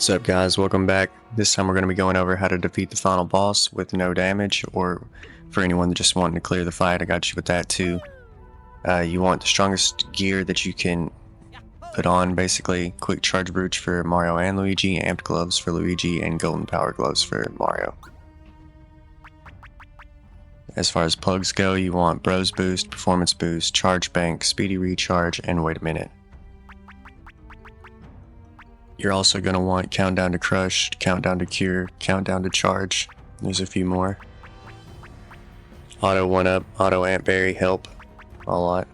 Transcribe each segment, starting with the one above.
What's up guys, welcome back. This time we're going to be going over how to defeat the final boss with no damage, or for anyone that just wanting to clear the fight, I got you with that too. You want the strongest gear that you can put on, basically quick charge brooch for Mario and Luigi, amped gloves for Luigi, and golden power gloves for Mario. As far as plugs go, you want Bros Boost, Performance Boost, Charge Bank, Speedy Recharge, and Wait a Minute. You're also going to want Countdown to Crush, Countdown to Cure, Countdown to Charge. There's a few more. Auto 1-Up, Auto Ant Berry help a lot.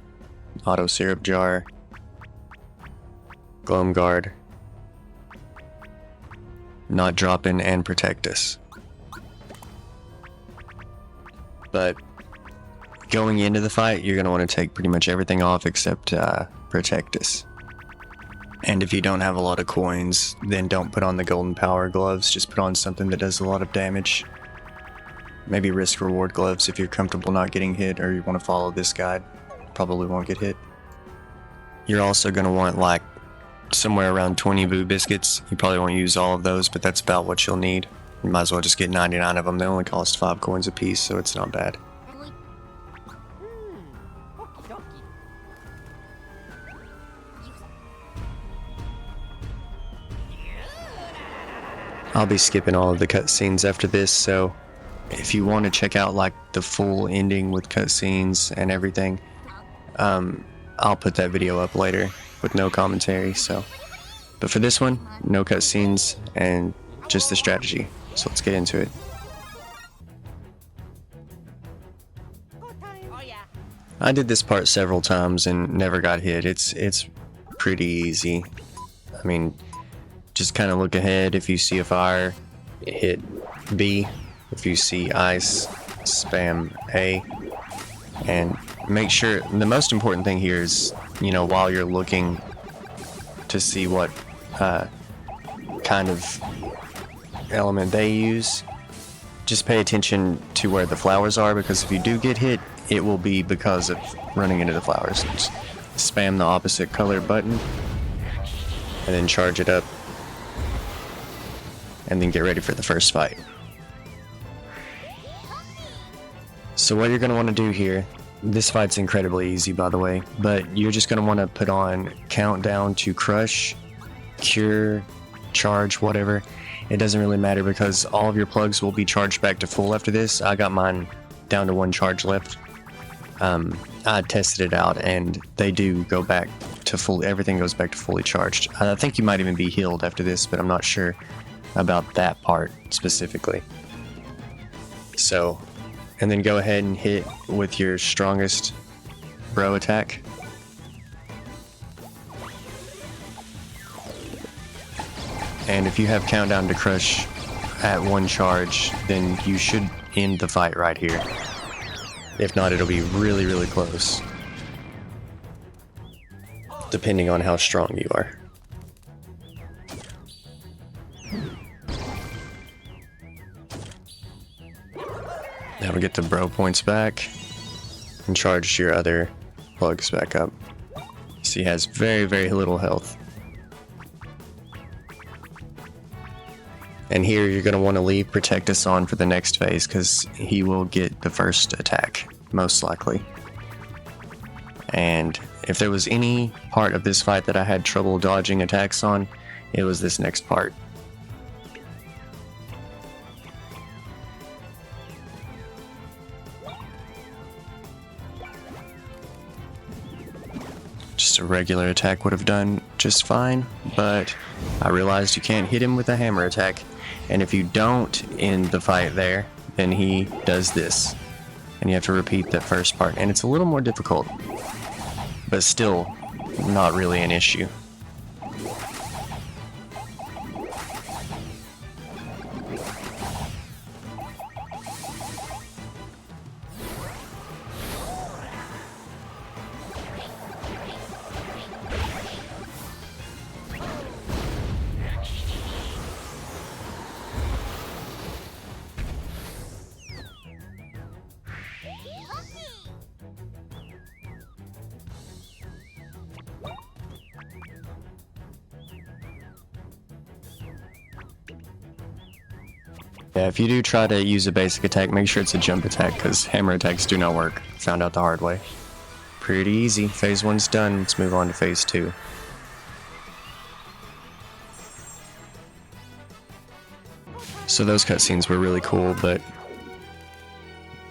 Auto Syrup Jar, Gloam Guard, Not Droppin', and Protect Us. But going into the fight, you're going to want to take pretty much everything off except Protect Us. And if you don't have a lot of coins, then don't put on the golden power gloves, just put on something that does a lot of damage. Maybe risk reward gloves if you're comfortable not getting hit or you want to follow this guide. Probably won't get hit. You're also going to want like somewhere around 20 Boo Biscuits. You probably won't use all of those, but that's about what you'll need. You might as well just get 99 of them. They only cost 5 coins a piece, so it's not bad. I'll be skipping all of the cutscenes after this, so if you want to check out like the full ending with cutscenes and everything, I'll put that video up later with no commentary. But for this one, no cutscenes and just the strategy. So let's get into it. I did this part several times and never got hit. It's pretty easy. I mean, just kind of look ahead. If you see a fire, hit B. If you see ice, spam A. And make sure, the most important thing here is, you know, while you're looking to see what kind of element they use, just pay attention to where the flowers are, because if you do get hit, it will be because of running into the flowers. Just spam the opposite color button and then charge it up, and then get ready for the first fight. So what you're going to want to do here, this fight's incredibly easy by the way, but you're just going to want to put on Countdown to Crush, Cure, Charge, whatever. It doesn't really matter because all of your plugs will be charged back to full after this. I got mine down to 1 charge left. I tested it out and they do go back to full, everything goes back to fully charged. I think you might even be healed after this, but I'm not sure about that part specifically. So, and then go ahead and hit with your strongest bro attack. And if you have Countdown to Crush at 1 charge, then you should end the fight right here. If not, it'll be really, really close, depending on how strong you are. Now we get the bro points back and charge your other plugs back up. So he has very, very little health. And here you're going to want to leave Protect Us on for the next phase because he will get the first attack, most likely. And if there was any part of this fight that I had trouble dodging attacks on, it was this next part. Just a regular attack would have done just fine, but I realized you can't hit him with a hammer attack. And if you don't end the fight there, then he does this. And you have to repeat that first part. And it's a little more difficult, but still not really an issue. Yeah, if you do try to use a basic attack, make sure it's a jump attack, because hammer attacks do not work. Found out the hard way. Pretty easy. Phase 1's done. Let's move on to Phase 2. So those cutscenes were really cool, but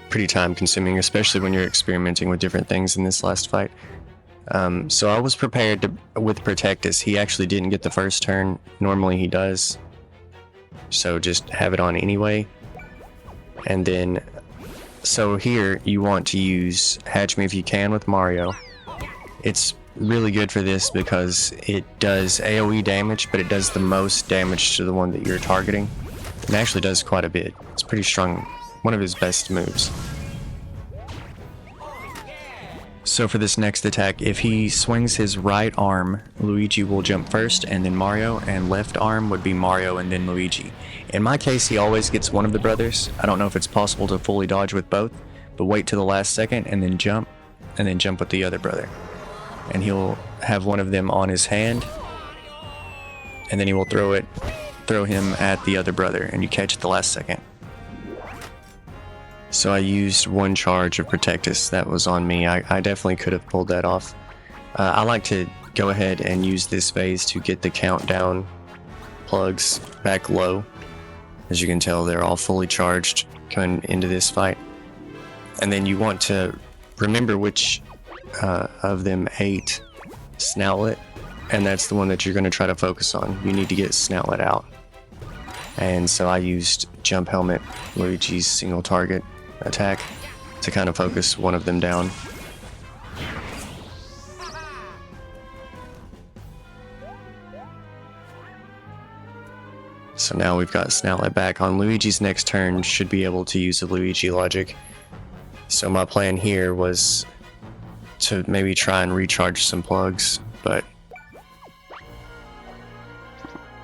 pretty time consuming, especially when you're experimenting with different things in this last fight. So I was prepared with Protectus. He actually didn't get the first turn. Normally he does. So just have it on anyway. And then, so here you want to use Hatch Me If You Can with Mario. It's really good for this because it does AoE damage, but it does the most damage to the one that you're targeting. It actually does quite a bit. It's pretty strong. One of his best moves. So for this next attack, if he swings his right arm, Luigi will jump first and then Mario, and left arm would be Mario and then Luigi. In my case, he always gets one of the brothers. I don't know if it's possible to fully dodge with both, but wait to the last second and then jump with the other brother. And he'll have one of them on his hand, and then he will throw him at the other brother, and you catch at the last second. So I used one charge of Protectus. That was on me. I definitely could have pulled that off. I like to go ahead and use this phase to get the countdown plugs back low. As you can tell, they're all fully charged coming into this fight. And then you want to remember which of them ate Snoutlet, and that's the one that you're going to try to focus on. You need to get Snoutlet out. And so I used Jump Helmet, Luigi's single target attack, to kind of focus one of them down. So now we've got Snoutlet back. On Luigi's next turn, should be able to use the Luigi logic. So my plan here was to maybe try and recharge some plugs, but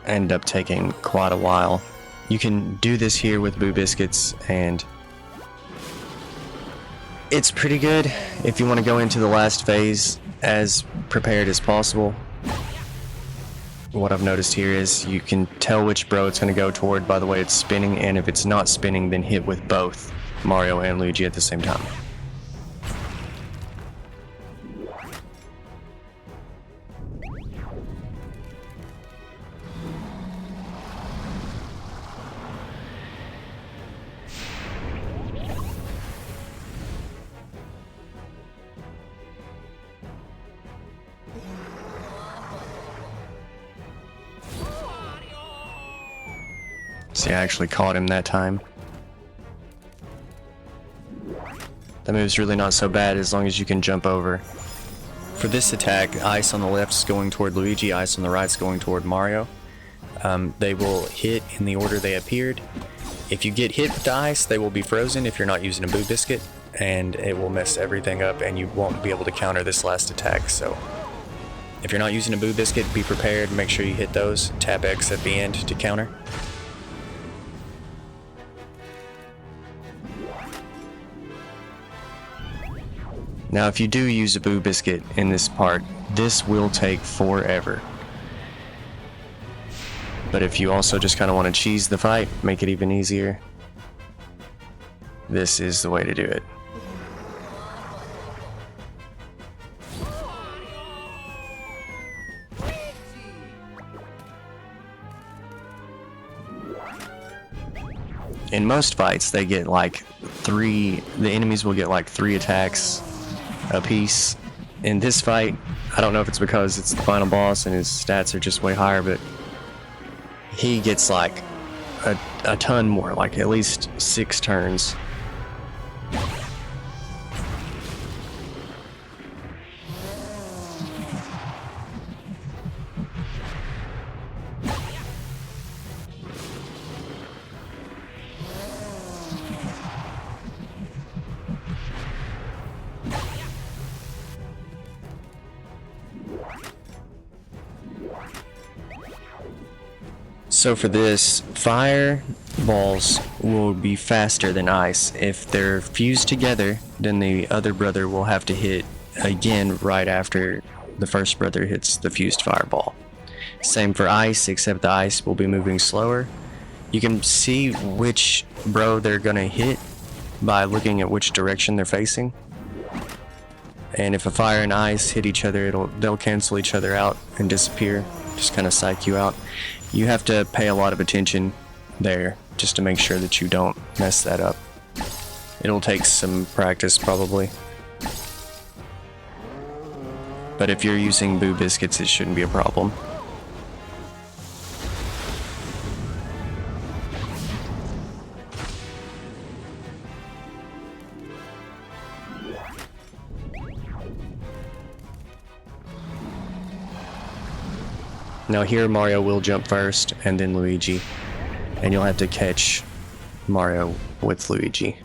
end up taking quite a while. You can do this here with Boo Biscuits, and it's pretty good if you want to go into the last phase as prepared as possible. What I've noticed here is you can tell which bro it's going to go toward by the way it's spinning, and if it's not spinning, then hit with both Mario and Luigi at the same time. See, I actually caught him that time. That move's really not so bad as long as you can jump over. For this attack, ice on the left is going toward Luigi, ice on the right is going toward Mario. They will hit in the order they appeared. If you get hit with the ice, they will be frozen if you're not using a Boo Biscuit, and it will mess everything up and you won't be able to counter this last attack. So if you're not using a Boo Biscuit, be prepared, make sure you hit those. Tap X at the end to counter. Now if you do use a Boo Biscuit in this part, this will take forever. But if you also just kind of want to cheese the fight, make it even easier, this is the way to do it. In most fights, they get like the enemies will get like 3 attacks a piece. In this fight, I don't know if it's because it's the final boss and his stats are just way higher, but he gets like a ton more, like at least 6 turns. So for this, fire balls will be faster than ice. If they're fused together, then the other brother will have to hit again right after the first brother hits the fused fireball. Same for ice, except the ice will be moving slower, You can see which bro they're gonna hit by looking at which direction they're facing. And if a fire and ice hit each other, they'll cancel each other out and disappear. Just kind of psych you out. You have to pay a lot of attention there just to make sure that you don't mess that up. It'll take some practice probably. But if you're using Boo Biscuits, it shouldn't be a problem. Now here Mario will jump first and then Luigi, and you'll have to catch Mario with Luigi.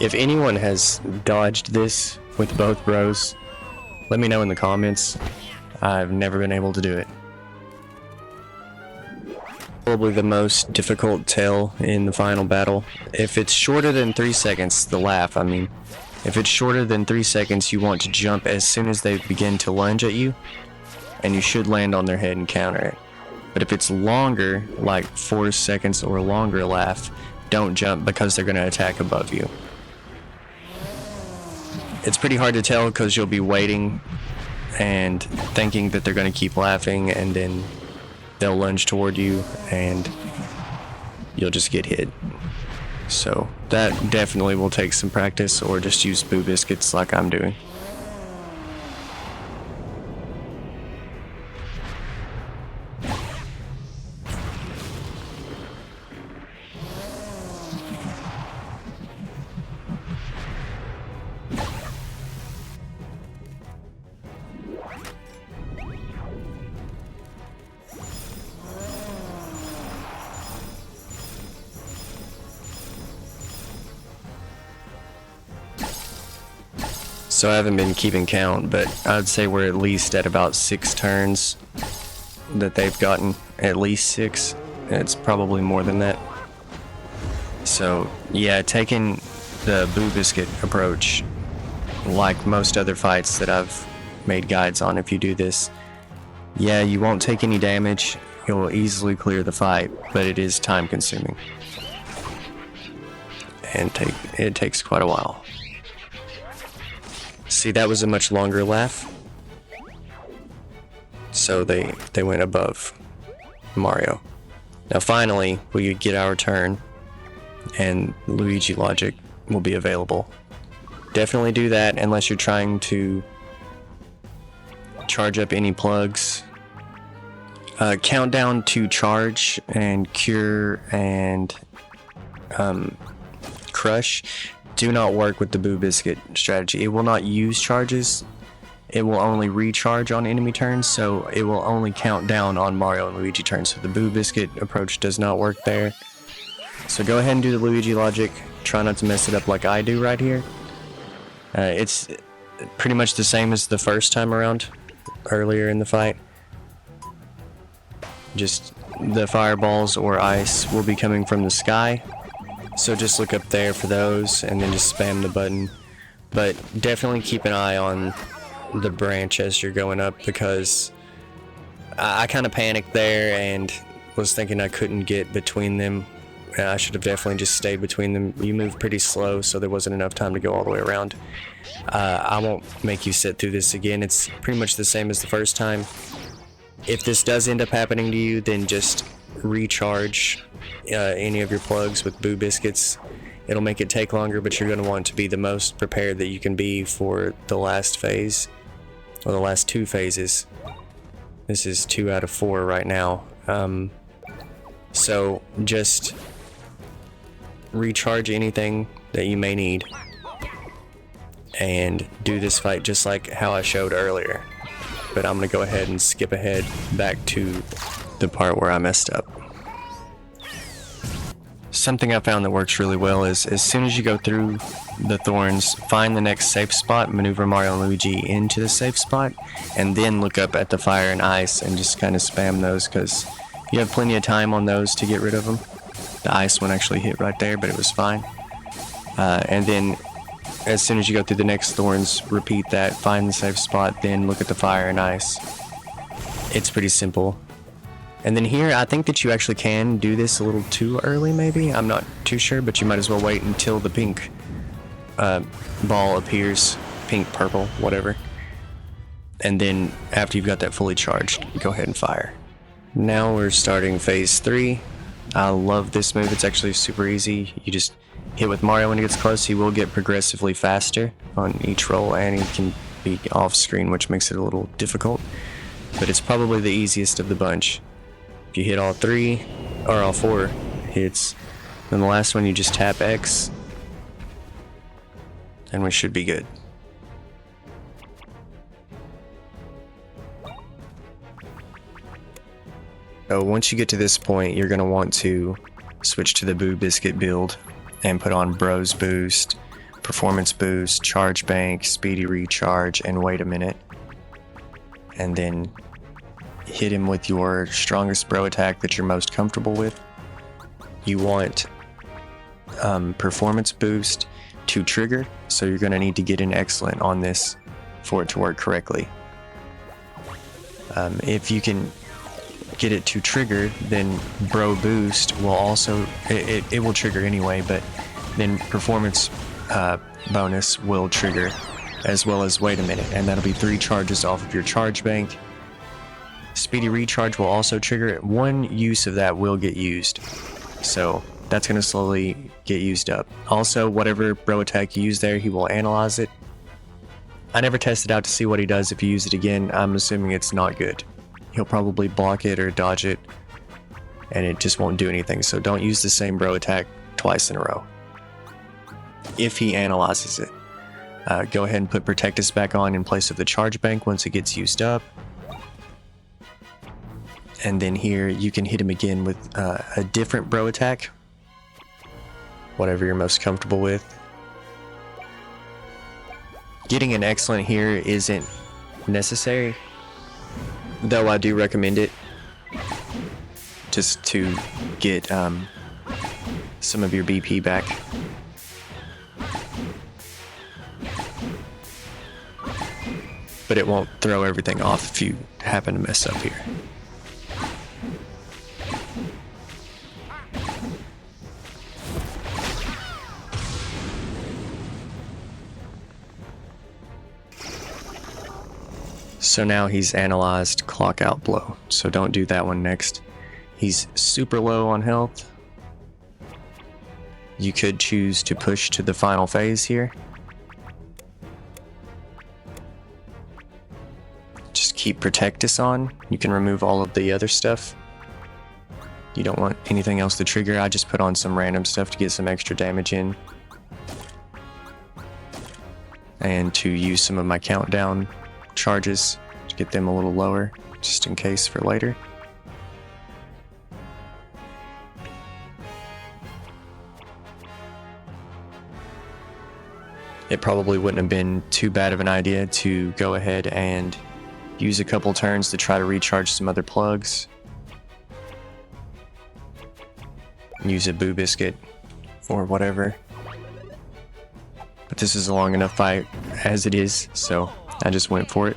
If anyone has dodged this with both bros, let me know in the comments. I've never been able to do it. Probably the most difficult tail in the final battle. If it's shorter than 3 seconds, the laugh, I mean. If it's shorter than 3 seconds, you want to jump as soon as they begin to lunge at you, and you should land on their head and counter it. But if it's longer, like 4 seconds or longer laugh, don't jump because they're going to attack above you. It's pretty hard to tell because you'll be waiting and thinking that they're going to keep laughing, and then they'll lunge toward you and you'll just get hit. So that definitely will take some practice, or just use Boo Biscuits like I'm doing. So I haven't been keeping count, but I'd say we're at least at about 6 turns that they've gotten. At least 6. It's probably more than that. So yeah, taking the Boo Biscuit approach, like most other fights that I've made guides on, if you do this, yeah, you won't take any damage. You'll easily clear the fight, but it is time consuming. And it takes quite a while. See, that was a much longer laugh. So they went above Mario. Now finally, we get our turn, and Luigi logic will be available. Definitely do that unless you're trying to charge up any plugs. Countdown to charge and cure and crush do not work with the Boo Biscuit strategy. It will not use charges. It will only recharge on enemy turns, so it will only count down on Mario and Luigi turns. So the Boo Biscuit approach does not work there. So go ahead and do the Luigi logic. Try not to mess it up like I do right here. It's pretty much the same as the first time around, earlier in the fight. Just the fireballs or ice will be coming from the sky. So just look up there for those and then just spam the button. But definitely keep an eye on the branch as you're going up, because I kind of panicked there and was thinking I couldn't get between them. I should have definitely just stayed between them. You move pretty slow, so there wasn't enough time to go all the way around. I won't make you sit through this again. It's pretty much the same as the first time. If this does end up happening to you, then just recharge any of your plugs with Boo Biscuits. It'll make it take longer, but you're going to want to be the most prepared that you can be for the last phase, or the last 2 phases. This is 2 out of 4 right now. So just recharge anything that you may need and do this fight just like how I showed earlier. But I'm going to go ahead and skip ahead back to the part where I messed up. Something I found that works really well is as soon as you go through the thorns, find the next safe spot, maneuver Mario and Luigi into the safe spot, and then look up at the fire and ice and just kind of spam those, because you have plenty of time on those to get rid of them. The ice one actually hit right there, but it was fine. And then as soon as you go through the next thorns, repeat that, find the safe spot, then look at the fire and ice. It's pretty simple. And then here, I think that you actually can do this a little too early, maybe. I'm not too sure, but you might as well wait until the pink ball appears. Pink, purple, whatever. And then after you've got that fully charged, go ahead and fire. Now we're starting phase 3. I love this move. It's actually super easy. You just hit with Mario when he gets close. He will get progressively faster on each roll, and he can be off screen, which makes it a little difficult. But it's probably the easiest of the bunch. If you hit all 3 or all 4 hits, then the last one you just tap X, and we should be good. So once you get to this point, you're going to want to switch to the Boo Biscuit build and put on Bros Boost, Performance Boost, Charge Bank, Speedy Recharge, and wait a minute. And then hit him with your strongest bro attack that you're most comfortable with. You want Performance Boost to trigger, so you're going to need to get an excellent on this for it to work correctly. If you can get it to trigger, then Bro Boost will also, it will trigger anyway, but then Performance bonus will trigger, as well as wait a minute, and that'll be 3 charges off of your charge bank. Speedy Recharge will also trigger it. One use of that will get used, so that's going to slowly get used up. Also, whatever bro attack you use there, he will analyze it. I never tested out to see what he does if you use it again. I'm assuming it's not good. He'll probably block it or dodge it, and it just won't do anything. So don't use the same bro attack twice in a row. If he analyzes it, go ahead and put Protectus back on in place of the charge bank once it gets used up. And then here you can hit him again with a different bro attack, whatever you're most comfortable with. Getting an excellent here isn't necessary, though I do recommend it, just to get some of your BP back. But it won't throw everything off if you happen to mess up here. So now he's analyzed Clock Out Blow, so don't do that one next. He's super low on health. You could choose to push to the final phase here. Just keep Protectus on. You can remove all of the other stuff. You don't want anything else to trigger. I just put on some random stuff to get some extra damage in, and to use some of my countdown charges to get them a little lower, just in case for later. It probably wouldn't have been too bad of an idea to go ahead and use a couple turns to try to recharge some other plugs. Use a Boo Biscuit or whatever. But this is a long enough fight as it is, so I just went for it.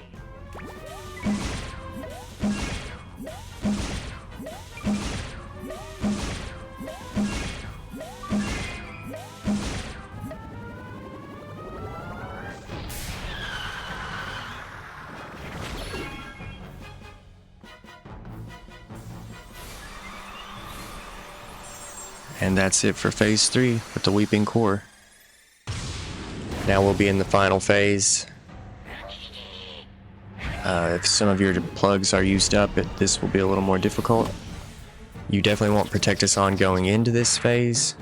And that's it for phase 3 with the Weeping Core. Now we'll be in the final phase. If some of your plugs are used up, this will be a little more difficult. You definitely want Protectus on going into this phase.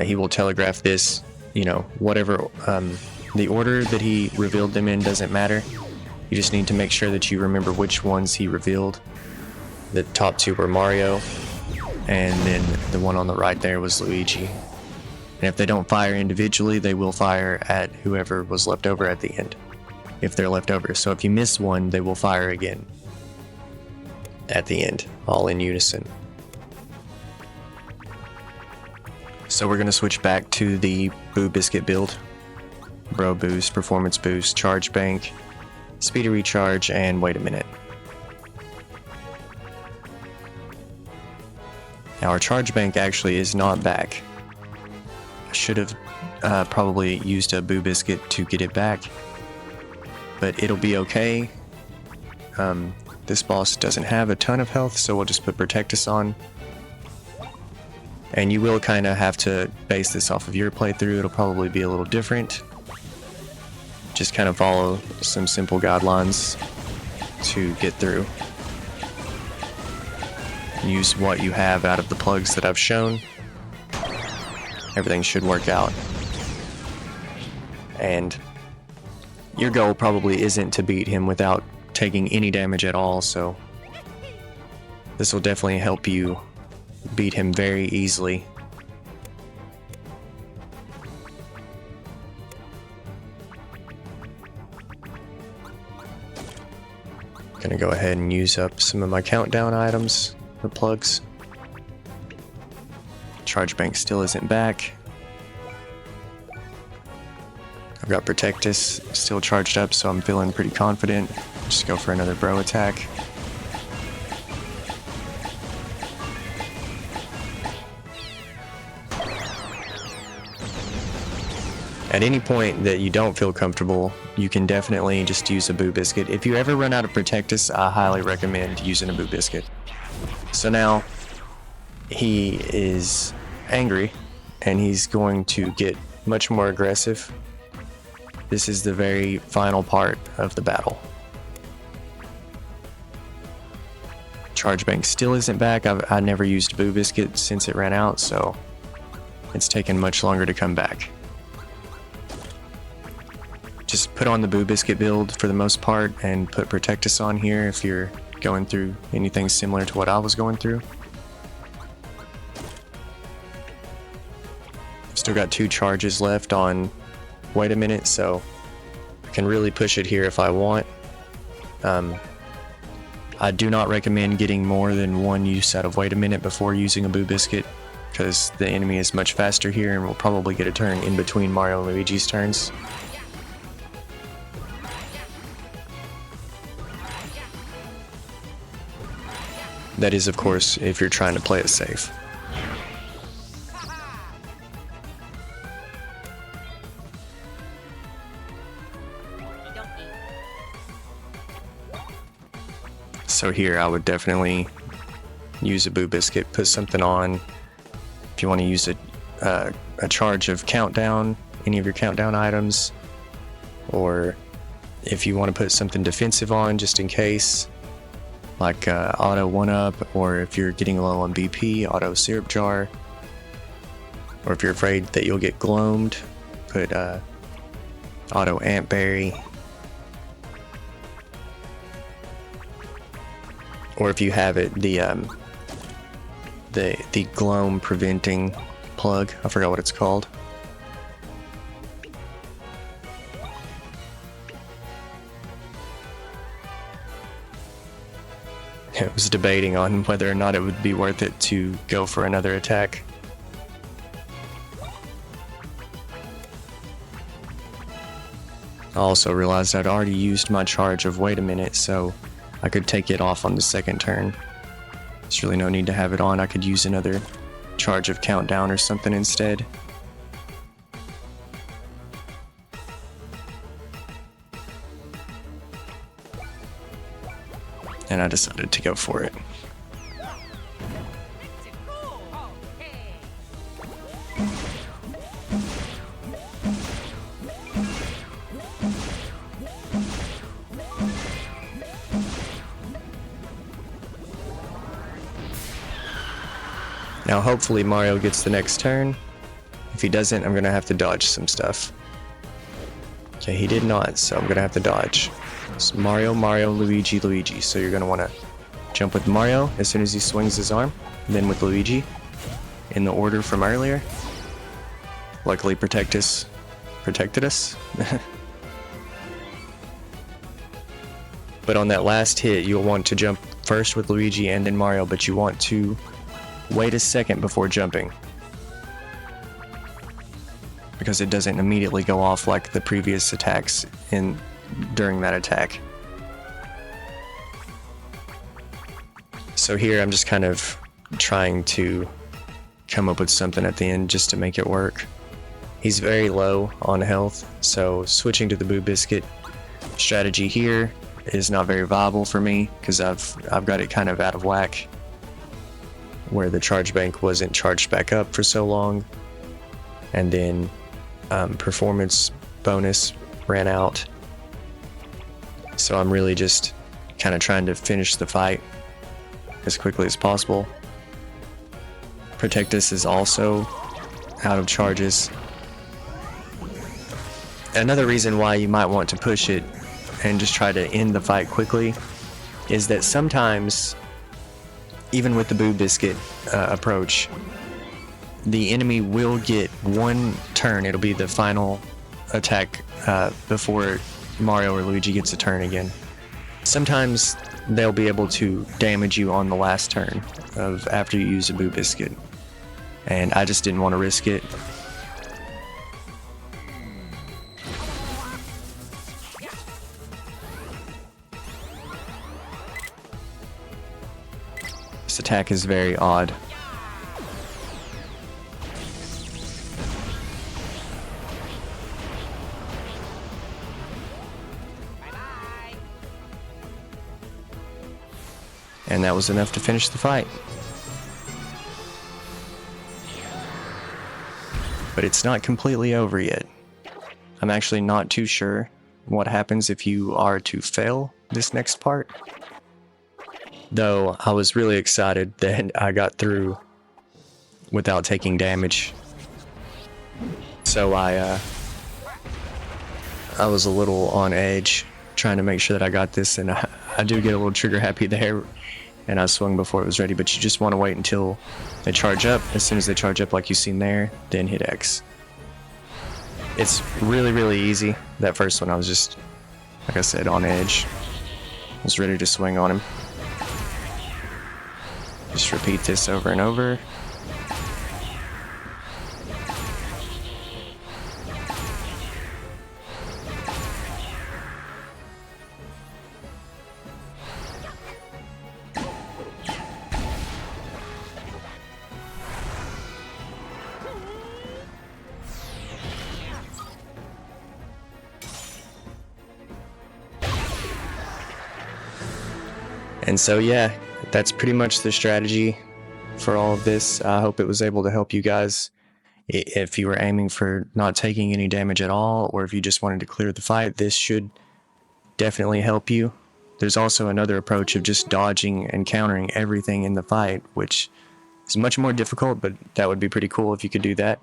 He will telegraph this, you know, whatever, the order that he revealed them in doesn't matter. You just need to make sure that you remember which ones he revealed. The top 2 were Mario, and then the one on the right there was Luigi. And if they don't fire individually, they will fire at whoever was left over at the end, if they're left over. So if you miss one, they will fire again at the end, all in unison. So we're going to switch back to the Boo Biscuit build. Bro Boost, Performance Boost, Charge Bank, Speedy Recharge, and wait a minute. Now our charge bank actually is not back. I should have probably used a Boo Biscuit to get it back, but it'll be okay. This boss doesn't have a ton of health, so we'll just put Protectus on. And you will kind of have to base this off of your playthrough. It'll probably be a little different. Just kind of follow some simple guidelines to get through. Use what you have out of the plugs that I've shown. Everything should work out. And your goal probably isn't to beat him without taking any damage at all, so this will definitely help you beat him very easily. Gonna go ahead and use up some of my countdown items for plugs. Charge bank still isn't back. I've got Protectus still charged up, so I'm feeling pretty confident. Just go for another bro attack. At any point that you don't feel comfortable, you can definitely just use a Boo Biscuit. If you ever run out of Protectus, I highly recommend using a Boo Biscuit. So now, he is angry, and he's going to get much more aggressive. This is the very final part of the battle. Charge bank still isn't back. I never used Boo Biscuit since it ran out, so it's taken much longer to come back. Just put on the Boo Biscuit build for the most part and put Protectus on here if you're going through anything similar to what I was going through. Still got 2 charges left on Wait a Minute, so I can really push it here if I want. I do not recommend getting more than 1 use out of Wait a Minute before using a Boo Biscuit, because the enemy is much faster here and will probably get a turn in between Mario and Luigi's turns. That is, of course, if you're trying to play it safe. So here I would definitely use a Boo Biscuit, put something on. If you want to use a charge of countdown, any of your countdown items, or if you want to put something defensive on just in case, like auto 1-up, or if you're getting low on BP, auto syrup jar, or if you're afraid that you'll get gloamed, put auto ant berry. Or if you have it, the gloam preventing plug. I forgot what it's called. I was debating on whether or not it would be worth it to go for another attack. I also realized I'd already used my charge of Wait a Minute, so I could take it off on the second turn. There's really no need to have it on. I could use another charge of countdown or something instead. And I decided to go for it. Now hopefully Mario gets the next turn. If he doesn't, I'm gonna have to dodge some stuff. Okay, he did not, so I'm gonna have to dodge. It's Mario, Mario, Luigi, Luigi. So you're gonna wanna jump with Mario as soon as he swings his arm, then with Luigi, in the order from earlier. Luckily Protectus protected us. But on that last hit, you'll want to jump first with Luigi and then Mario, but you want to wait a second before jumping, because it doesn't immediately go off like the previous attacks during that attack. So here I'm just kind of trying to come up with something at the end just to make it work. He's very low on health, so switching to the Boo Biscuit strategy here is not very viable for me because I've got it kind of out of whack where the charge bank wasn't charged back up for so long, and then performance bonus ran out. So I'm really just kind of trying to finish the fight as quickly as possible. Protectus is also out of charges. Another reason why you might want to push it and just try to end the fight quickly is that sometimes, even with the Boo Biscuit approach, the enemy will get one turn. It'll be the final attack before Mario or Luigi gets a turn again. Sometimes they'll be able to damage you on the last turn of after you use a Boo Biscuit, and I just didn't want to risk it. This attack is very odd. And that was enough to finish the fight. But it's not completely over yet. I'm actually not too sure what happens if you are to fail this next part. Though I was really excited that I got through without taking damage. So I was a little on edge trying to make sure that I got this, and I do get a little trigger happy there, and I swung before it was ready. But you just want to wait until they charge up. As soon as they charge up like you've seen there, then hit X. It's really, really easy. That first one I was just, like I said, on edge. I was ready to swing on him. Just repeat this over and over. And so yeah, that's pretty much the strategy for all of this. I hope it was able to help you guys if you were aiming for not taking any damage at all, or if you just wanted to clear the fight. This should definitely help you. There's also another approach of just dodging and countering everything in the fight, which is much more difficult, but that would be pretty cool if you could do that.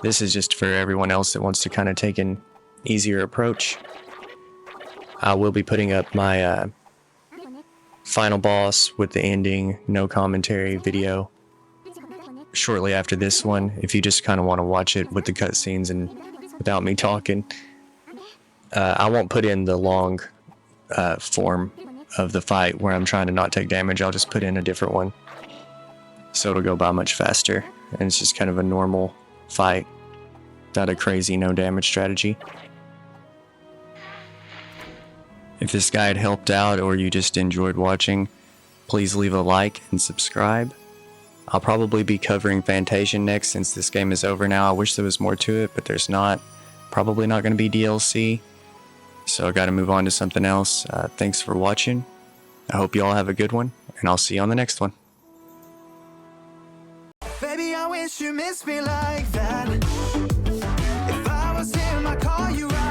This is just for everyone else that wants to kind of take an easier approach. I will be putting up my final boss with the ending, no commentary video shortly after this one, if you just kind of want to watch it with the cutscenes and without me talking. I won't put in the long form of the fight where I'm trying to not take damage. I'll just put in a different one, so it'll go by much faster, and it's just kind of a normal fight, not a crazy no damage strategy. If this guide helped out or you just enjoyed watching, please leave a like and subscribe. I'll probably be covering Fantasian next since this game is over now. I wish there was more to it, but there's not. Probably not going to be DLC, so I got to move on to something else. Thanks for watching. I hope you all have a good one, and I'll see you on the next one. Baby, I wish you missed me like that. If I was him, I'd call you right.